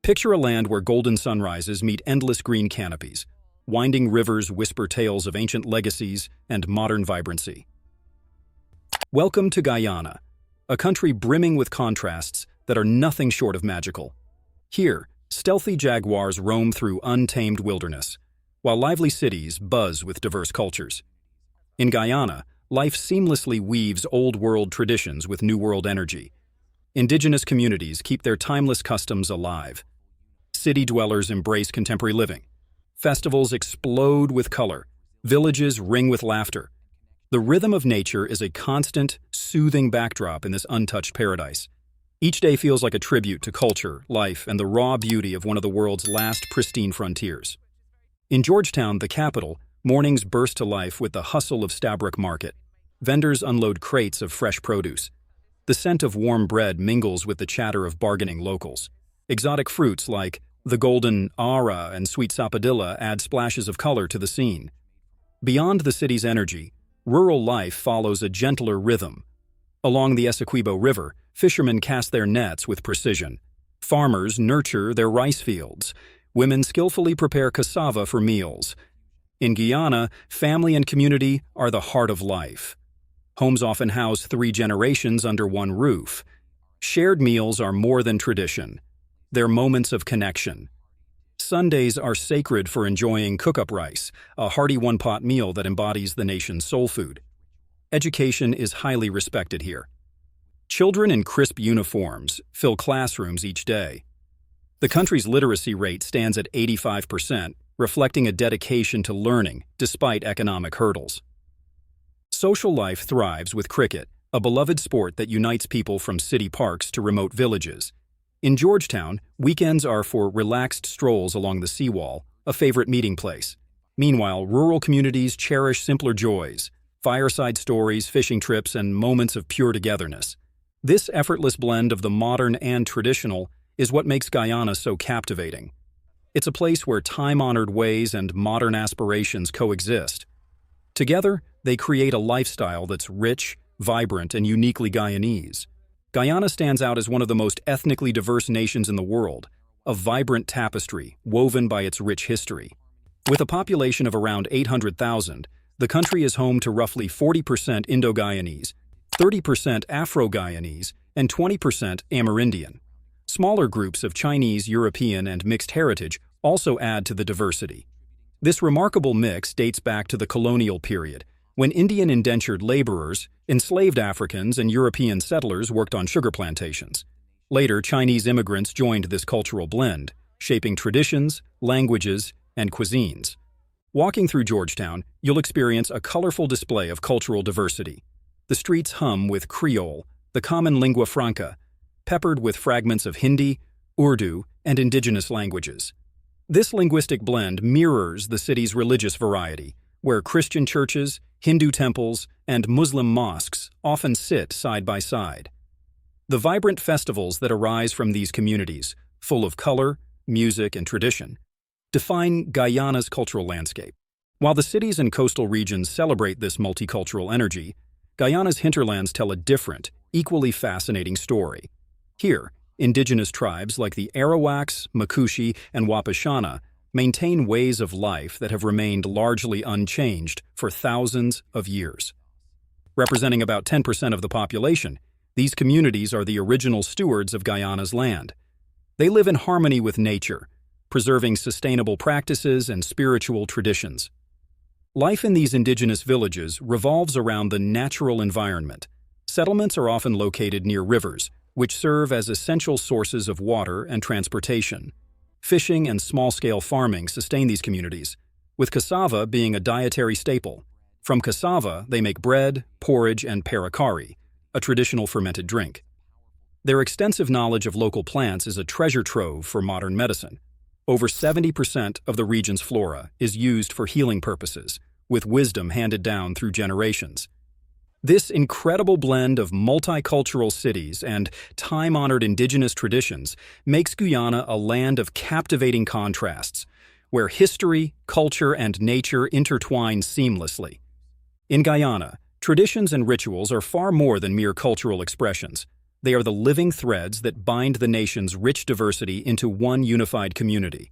Picture a land where golden sunrises meet endless green canopies, winding rivers whisper tales of ancient legacies and modern vibrancy. Welcome to Guyana, a country brimming with contrasts that are nothing short of magical. Here, stealthy jaguars roam through untamed wilderness, while lively cities buzz with diverse cultures. In Guyana, life seamlessly weaves old-world traditions with new-world energy. Indigenous communities keep their timeless customs alive. City dwellers embrace contemporary living. Festivals explode with color. Villages ring with laughter. The rhythm of nature is a constant, soothing backdrop in this untouched paradise. Each day feels like a tribute to culture, life, and the raw beauty of one of the world's last pristine frontiers. In Georgetown, the capital, mornings burst to life with the hustle of Stabroek Market. Vendors unload crates of fresh produce. The scent of warm bread mingles with the chatter of bargaining locals. Exotic fruits like the golden ara and sweet sapodilla add splashes of color to the scene. Beyond the city's energy, rural life follows a gentler rhythm. Along the Essequibo River, fishermen cast their nets with precision. Farmers nurture their rice fields. Women skillfully prepare cassava for meals. In Guyana, family and community are the heart of life. Homes often house 3 generations under one roof. Shared meals are more than tradition. They're moments of connection. Sundays are sacred for enjoying cook-up rice, a hearty one-pot meal that embodies the nation's soul food. Education is highly respected here. Children in crisp uniforms fill classrooms each day. The country's literacy rate stands at 85%, reflecting a dedication to learning despite economic hurdles. Social life thrives with cricket, a beloved sport that unites people from city parks to remote villages. In Georgetown, weekends are for relaxed strolls along the seawall, a favorite meeting place. Meanwhile, rural communities cherish simpler joys, fireside stories, fishing trips, and moments of pure togetherness. This effortless blend of the modern and traditional is what makes Guyana so captivating. It's a place where time-honored ways and modern aspirations coexist. Together, they create a lifestyle that's rich, vibrant, and uniquely Guyanese. Guyana stands out as one of the most ethnically diverse nations in the world, a vibrant tapestry woven by its rich history. With a population of around 800,000, the country is home to roughly 40% Indo-Guyanese, 30% Afro-Guyanese, and 20% Amerindian. Smaller groups of Chinese, European, and mixed heritage also add to the diversity. This remarkable mix dates back to the colonial period, when Indian indentured laborers, enslaved Africans, and European settlers worked on sugar plantations. Later, Chinese immigrants joined this cultural blend, shaping traditions, languages, and cuisines. Walking through Georgetown, you'll experience a colorful display of cultural diversity. The streets hum with Creole, the common lingua franca, peppered with fragments of Hindi, Urdu, and indigenous languages. This linguistic blend mirrors the city's religious variety, where Christian churches, Hindu temples, and Muslim mosques often sit side by side. The vibrant festivals that arise from these communities, full of color, music, and tradition, define Guyana's cultural landscape. While the cities and coastal regions celebrate this multicultural energy, Guyana's hinterlands tell a different, equally fascinating story. Here, indigenous tribes like the Arawaks, Makushi, and Wapishana maintain ways of life that have remained largely unchanged for thousands of years. Representing about 10% of the population, these communities are the original stewards of Guyana's land. They live in harmony with nature, preserving sustainable practices and spiritual traditions. Life in these indigenous villages revolves around the natural environment. Settlements are often located near rivers, which serve as essential sources of water and transportation. Fishing and small-scale farming sustain these communities, with cassava being a dietary staple. From cassava, they make bread, porridge, and parakari, a traditional fermented drink. Their extensive knowledge of local plants is a treasure trove for modern medicine. Over 70% of the region's flora is used for healing purposes, with wisdom handed down through generations. This incredible blend of multicultural cities and time-honored indigenous traditions makes Guyana a land of captivating contrasts, where history, culture, and nature intertwine seamlessly. In Guyana, traditions and rituals are far more than mere cultural expressions. They are the living threads that bind the nation's rich diversity into one unified community.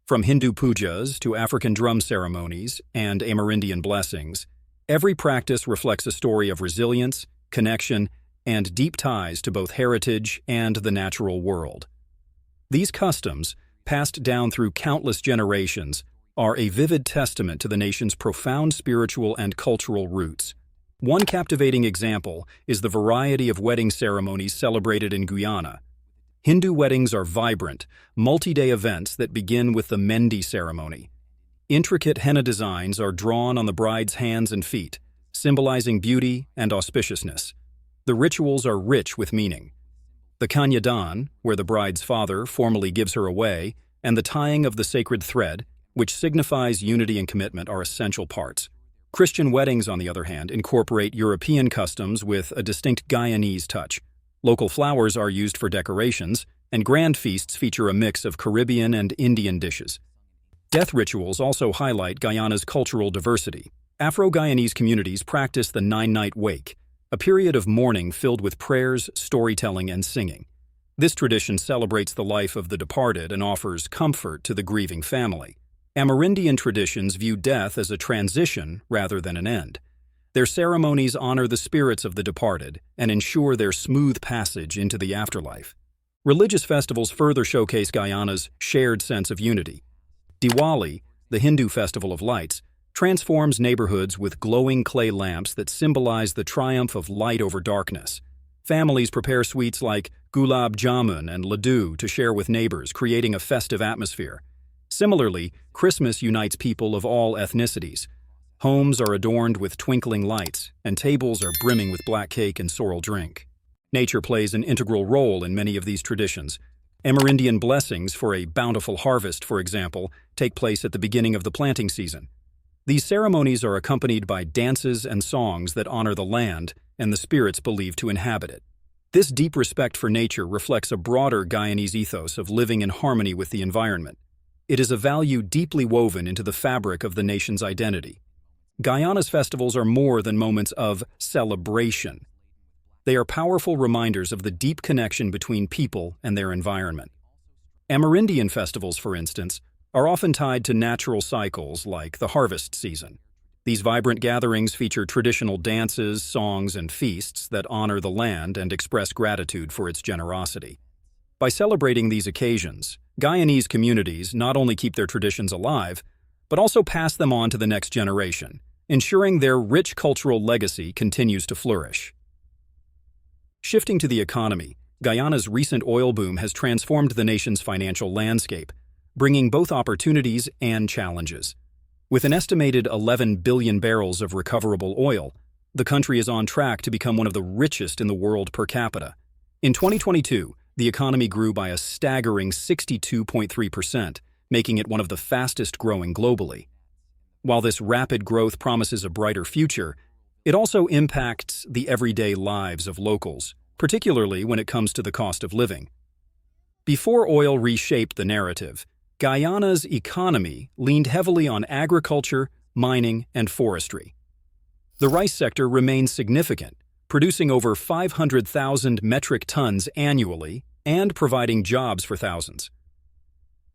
From Hindu pujas to African drum ceremonies and Amerindian blessings, every practice reflects a story of resilience, connection, and deep ties to both heritage and the natural world. These customs, passed down through countless generations, are a vivid testament to the nation's profound spiritual and cultural roots. One captivating example is the variety of wedding ceremonies celebrated in Guyana. Hindu weddings are vibrant, multi-day events that begin with the Mehndi ceremony. Intricate henna designs are drawn on the bride's hands and feet, symbolizing beauty and auspiciousness. The rituals are rich with meaning. The kanyadan, where the bride's father formally gives her away, and the tying of the sacred thread, which signifies unity and commitment, are essential parts. Christian weddings, on the other hand, incorporate European customs with a distinct Guyanese touch. Local flowers are used for decorations, and grand feasts feature a mix of Caribbean and Indian dishes. Death rituals also highlight Guyana's cultural diversity. Afro-Guyanese communities practice the nine-night wake, a period of mourning filled with prayers, storytelling, and singing. This tradition celebrates the life of the departed and offers comfort to the grieving family. Amerindian traditions view death as a transition rather than an end. Their ceremonies honor the spirits of the departed and ensure their smooth passage into the afterlife. Religious festivals further showcase Guyana's shared sense of unity. Diwali, the Hindu festival of lights, transforms neighborhoods with glowing clay lamps that symbolize the triumph of light over darkness. Families prepare sweets like gulab jamun and laddu to share with neighbors, creating a festive atmosphere. Similarly, Christmas unites people of all ethnicities. Homes are adorned with twinkling lights, and tables are brimming with black cake and sorrel drink. Nature plays an integral role in many of these traditions. Amerindian blessings for a bountiful harvest, for example, take place at the beginning of the planting season. These ceremonies are accompanied by dances and songs that honor the land and the spirits believed to inhabit it. This deep respect for nature reflects a broader Guyanese ethos of living in harmony with the environment. It is a value deeply woven into the fabric of the nation's identity. Guyana's festivals are more than moments of celebration. They are powerful reminders of the deep connection between people and their environment. Amerindian festivals, for instance, are often tied to natural cycles like the harvest season. These vibrant gatherings feature traditional dances, songs, and feasts that honor the land and express gratitude for its generosity. By celebrating these occasions, Guyanese communities not only keep their traditions alive, but also pass them on to the next generation, ensuring their rich cultural legacy continues to flourish. Shifting to the economy, Guyana's recent oil boom has transformed the nation's financial landscape, bringing both opportunities and challenges. With an estimated 11 billion barrels of recoverable oil, the country is on track to become one of the richest in the world per capita. In 2022, the economy grew by a staggering 62.3%, making it one of the fastest growing globally. While this rapid growth promises a brighter future, it also impacts the everyday lives of locals, particularly when it comes to the cost of living. Before oil reshaped the narrative, Guyana's economy leaned heavily on agriculture, mining, and forestry. The rice sector remains significant, producing over 500,000 metric tons annually and providing jobs for thousands.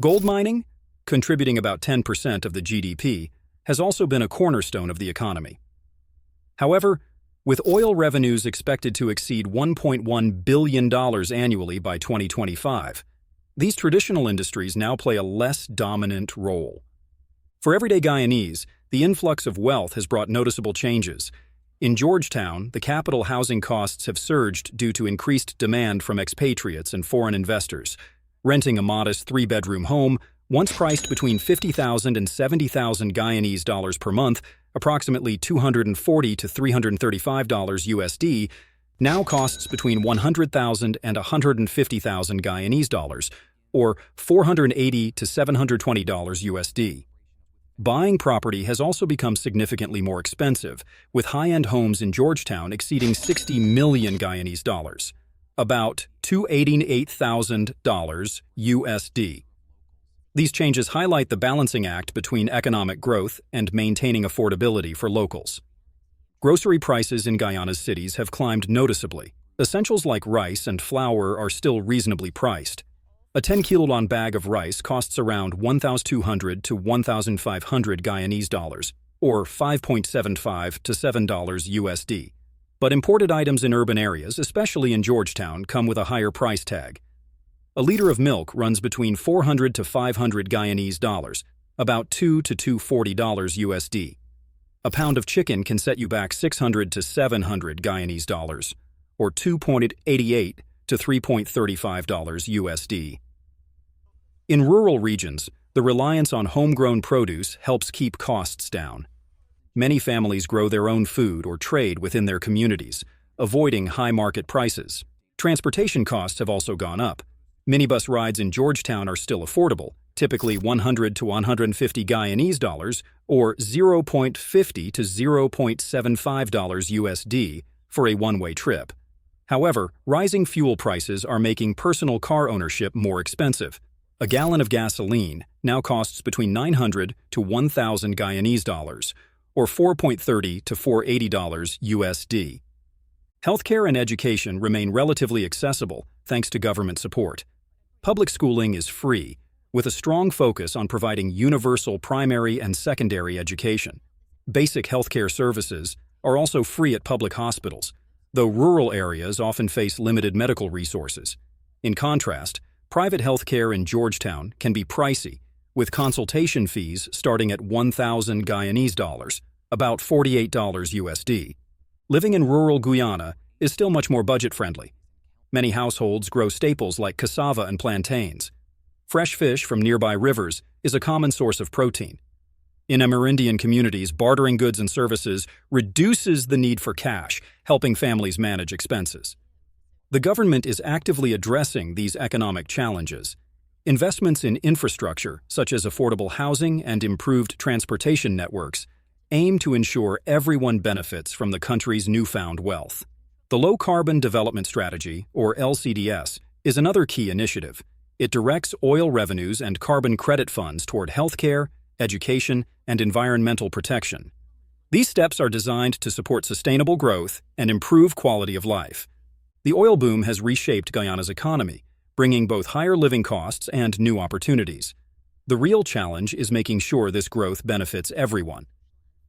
Gold mining, contributing about 10% of the GDP, has also been a cornerstone of the economy. However, with oil revenues expected to exceed $1.1 billion annually by 2025, these traditional industries now play a less dominant role. For everyday Guyanese, the influx of wealth has brought noticeable changes. In Georgetown, the capital, housing costs have surged due to increased demand from expatriates and foreign investors. Renting a modest three-bedroom home, once priced between $50,000 and $70,000 Guyanese dollars per month, approximately $240 to $335 USD, now costs between $100,000 and $150,000 Guyanese dollars, or $480 to $720 USD. Buying property has also become significantly more expensive, with high-end homes in Georgetown exceeding 60 million Guyanese dollars, about $288,000 USD. These changes highlight the balancing act between economic growth and maintaining affordability for locals. Grocery prices in Guyana's cities have climbed noticeably, Essentials like rice and flour are still reasonably priced. A 10 kilon bag of rice costs around 1,200 to 1,500 Guyanese dollars, or $5.75 to $7 USD. But imported items in urban areas, especially in Georgetown, come with a higher price tag. A liter of milk runs between 400 to 500 Guyanese dollars, about $2 to $240 USD. A pound of chicken can set you back 600 to 700 Guyanese dollars, or $2.88 to $3.35 USD. In rural regions, the reliance on homegrown produce helps keep costs down. Many families grow their own food or trade within their communities, avoiding high market prices. Transportation costs have also gone up. Minibus rides in Georgetown are still affordable, typically 100 to 150 Guyanese dollars, or $0.50 to $0.75 USD for a one-way trip. However, rising fuel prices are making personal car ownership more expensive. A gallon of gasoline now costs between 900 to 1,000 Guyanese dollars, or $4.30 to $4.80 USD. Healthcare and education remain relatively accessible thanks to government support. Public schooling is free, with a strong focus on providing universal primary and secondary education. Basic healthcare services are also free at public hospitals, though rural areas often face limited medical resources. In contrast, private healthcare in Georgetown can be pricey, with consultation fees starting at 1,000 Guyanese dollars, about $48 USD. Living in rural Guyana is still much more budget-friendly. Many households grow staples like cassava and plantains. Fresh fish from nearby rivers is a common source of protein. In Amerindian communities, bartering goods and services reduces the need for cash, helping families manage expenses. The government is actively addressing these economic challenges. Investments in infrastructure, such as affordable housing and improved transportation networks, aim to ensure everyone benefits from the country's newfound wealth. The Low Carbon Development Strategy, or LCDS, is another key initiative. It directs oil revenues and carbon credit funds toward healthcare, education, and environmental protection. These steps are designed to support sustainable growth and improve quality of life. The oil boom has reshaped Guyana's economy, bringing both higher living costs and new opportunities. The real challenge is making sure this growth benefits everyone.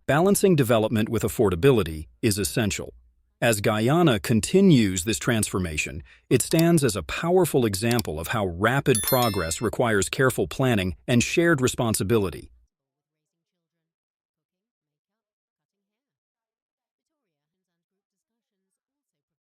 Balancing development with affordability is essential. As Guyana continues this transformation, it stands as a powerful example of how rapid progress requires careful planning and shared responsibility.